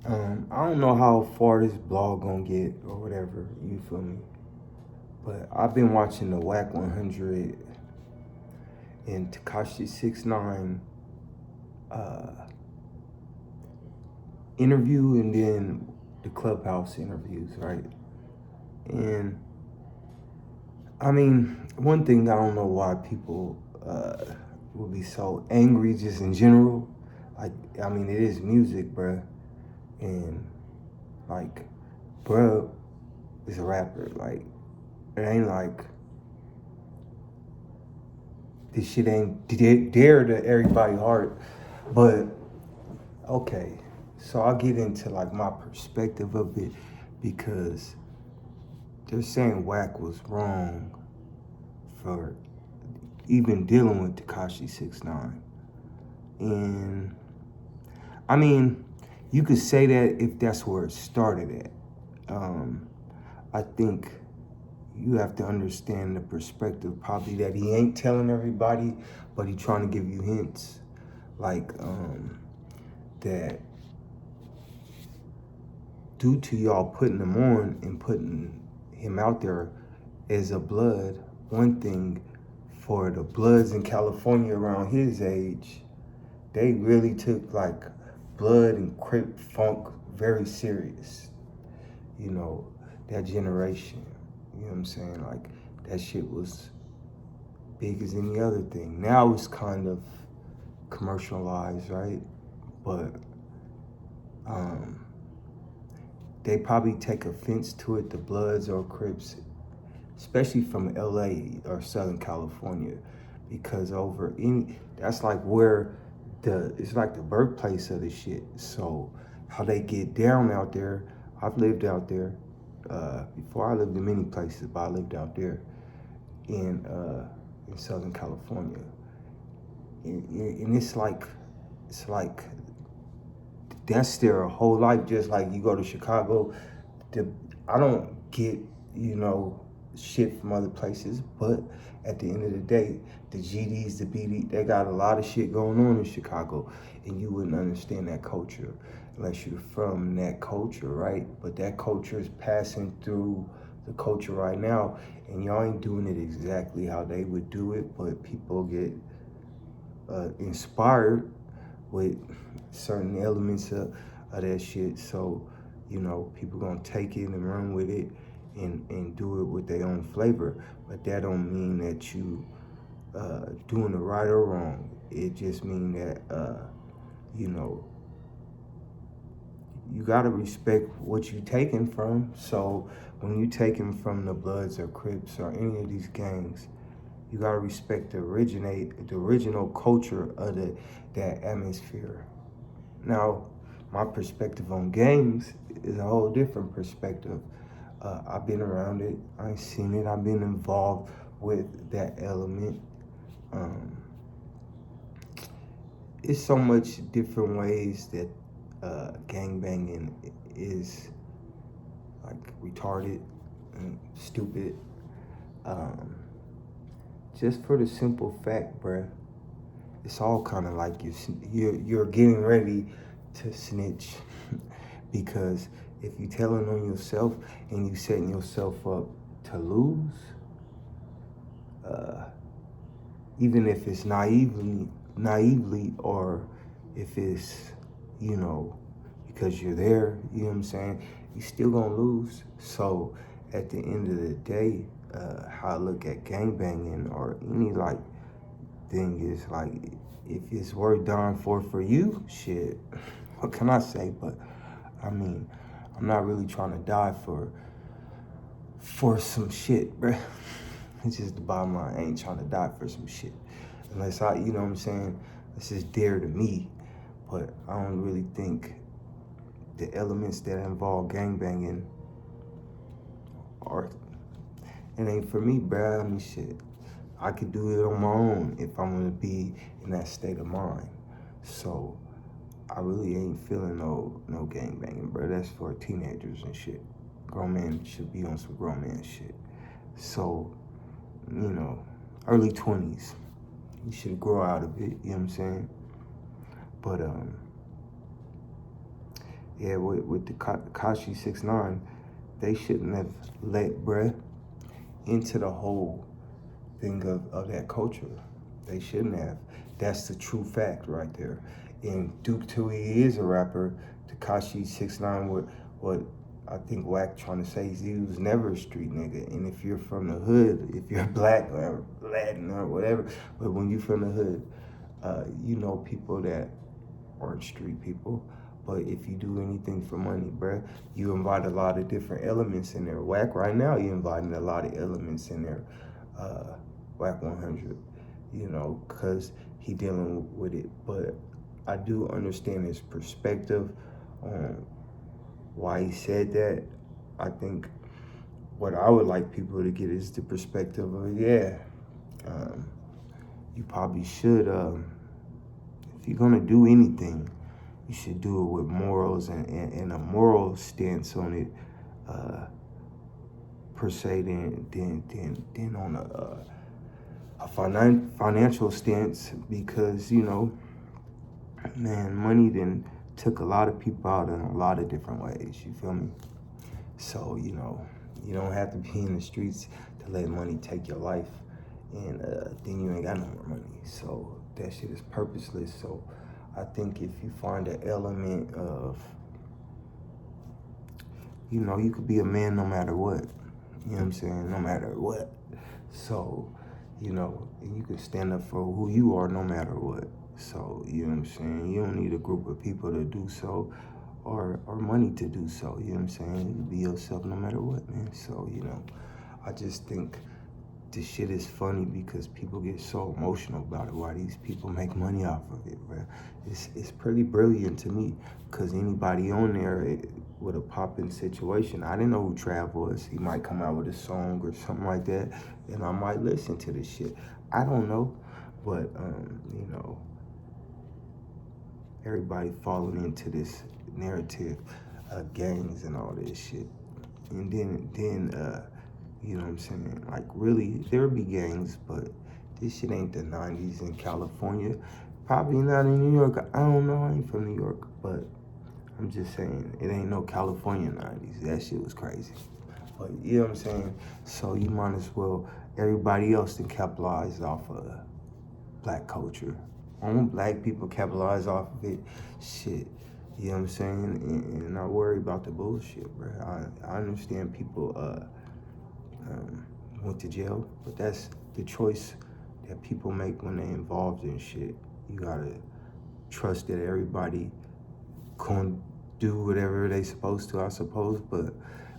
I don't know how far this blog gonna get or whatever, you feel me? But I've been watching the Whack 100 and Tekashi 69 uh, interview and then the Clubhouse interviews, right? And I mean, one thing I don't know why people would be so angry just in general. Like, I mean, it is music, bruh. And, like, bruh is a rapper. Like, it ain't like this shit ain't dear to everybody's heart. But, okay. So I'll get into, like, my perspective of it because they're saying Whack was wrong for even dealing with Tekashi 69. And I mean, you could say that if that's where it started at. I think you have to understand the perspective probably that he ain't telling everybody, but he trying to give you hints. Like that due to y'all putting him on and putting him out there as a blood, one thing for the bloods in California around his age, they really took like blood and Crip funk very serious. You know, that generation. You know what I'm saying? Like that shit was big as any other thing. Now it's kind of commercialized, right? But um, they probably take offense to it, the Bloods or Crips, especially from LA or Southern California, because that's like where it's like the birthplace of the shit. So how they get down out there, I've lived out there. Before I lived in many places, but I lived out there in Southern California. And it's like that's their whole life. Just like you go to Chicago, I don't get shit from other places, but at the end of the day, the GDs, the BD, they got a lot of shit going on in Chicago, and you wouldn't understand that culture unless you're from that culture, right? But that culture is passing through the culture right now, and y'all ain't doing it exactly how they would do it, but people get inspired with certain elements of that shit. So, people gonna take it and run with it and do it with their own flavor. But that don't mean that you doing it right or wrong. It just mean that you gotta respect what you taking from. So when you taking from the Bloods or Crips or any of these gangs, you gotta respect the original culture of that atmosphere. Now, my perspective on gangs is a whole different perspective. I've been around it. I've seen it. I've been involved with that element. Um, it's so much different ways that gang banging is like retarded and stupid. Um, just for the simple fact, bruh, it's all kind of like you're getting ready to snitch because if you telling on yourself and you setting yourself up to lose, uh, even if it's naively, or if it's because you're there, you know what I'm saying, you still gonna lose. So at the end of the day, how I look at gangbanging or any like thing is like, if it's worth dying for you, shit, what can I say? But I mean, I'm not really trying to die for some shit, bruh. It's just the bottom line. I ain't trying to die for some shit. Unless you know what I'm saying, this is dear to me. But I don't really think the elements that involve gangbanging are, it ain't for me, bruh. I mean, shit. I could do it on my own if I'm gonna be in that state of mind. So I really ain't feeling no gangbanging, bro. That's for teenagers and shit. Grown men should be on some grown man shit. So, early 20s, you should grow out of it, you know what I'm saying? But Yeah, with the Tekashi 6ix9ine, they shouldn't have let bruh into the whole thing of that culture. They shouldn't have. That's the true fact right there. And Duke till he is a rapper, Tekashi 6ix9ine, what I think Wack trying to say is he was never a street nigga. And if you're from the hood, if you're black or Latin or whatever, but when you're from the hood, you know people that aren't street people. But if you do anything for money, bruh, you invite a lot of different elements in there. Wack right now, you inviting a lot of elements in there. Wack 100, you know, because he dealing with it. But I do understand his perspective on why he said that. I think what I would like people to get is the perspective of, you probably should, if you're gonna do anything, you should do it with morals and a moral stance on it, per se, than on a financial stance, because, you know, man, money then took a lot of people out in a lot of different ways, you feel me? So, you know, you don't have to be in the streets to let money take your life, and then you ain't got no more money. So that shit is purposeless. So I think if you find an element of, you know, you could be a man no matter what. You know what I'm saying? No matter what. So, you know, and you can stand up for who you are no matter what. So, you know what I'm saying? You don't need a group of people to do so, or money to do so. You know what I'm saying? You can be yourself no matter what, man. So, you know, I just think this shit is funny because people get so emotional about it. Why these people make money off of it, bro? It's pretty brilliant to me, because anybody on there with a popping situation, I didn't know who Trav was. He might come out with a song or something like that, and I might listen to this shit. I don't know, but you know, everybody falling into this narrative, gangs and all this shit, and then you know what I'm saying? Like, really, there'll be gangs, but this shit ain't the 90s in California. Probably not in New York. I don't know. I ain't from New York, but I'm just saying, it ain't no California 90s. That shit was crazy. But you know what I'm saying? So you might as well, everybody else to capitalize off of black culture. Only black people capitalize off of it. Shit. You know what I'm saying? And not worry about the bullshit, bro. I understand people, went to jail, but that's the choice that people make when they're involved in shit. You gotta trust that everybody gonna do whatever they supposed to, I suppose. But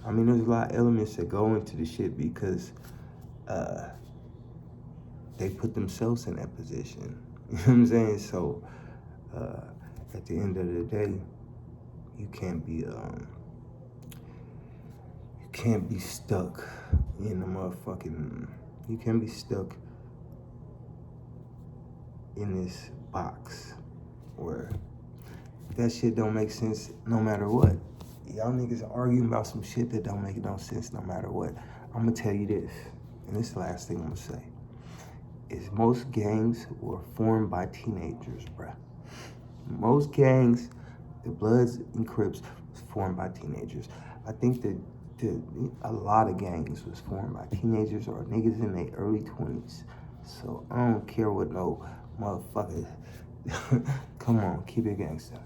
I mean, there's a lot of elements that go into the shit because they put themselves in that position. You know what I'm saying? So at the end of the day, you can't be stuck in the motherfucking, you can't be stuck in this box where that shit don't make sense no matter what. Y'all niggas are arguing about some shit that don't make no sense no matter what. I'm gonna tell you this, and this is the last thing I'm gonna say, is most gangs were formed by teenagers, bruh. Most gangs, the Bloods and Crips, was formed by teenagers. I think that a lot of gangs was formed by teenagers or niggas in their early 20s. So I don't care what no motherfucker. Come on, keep it gangsta.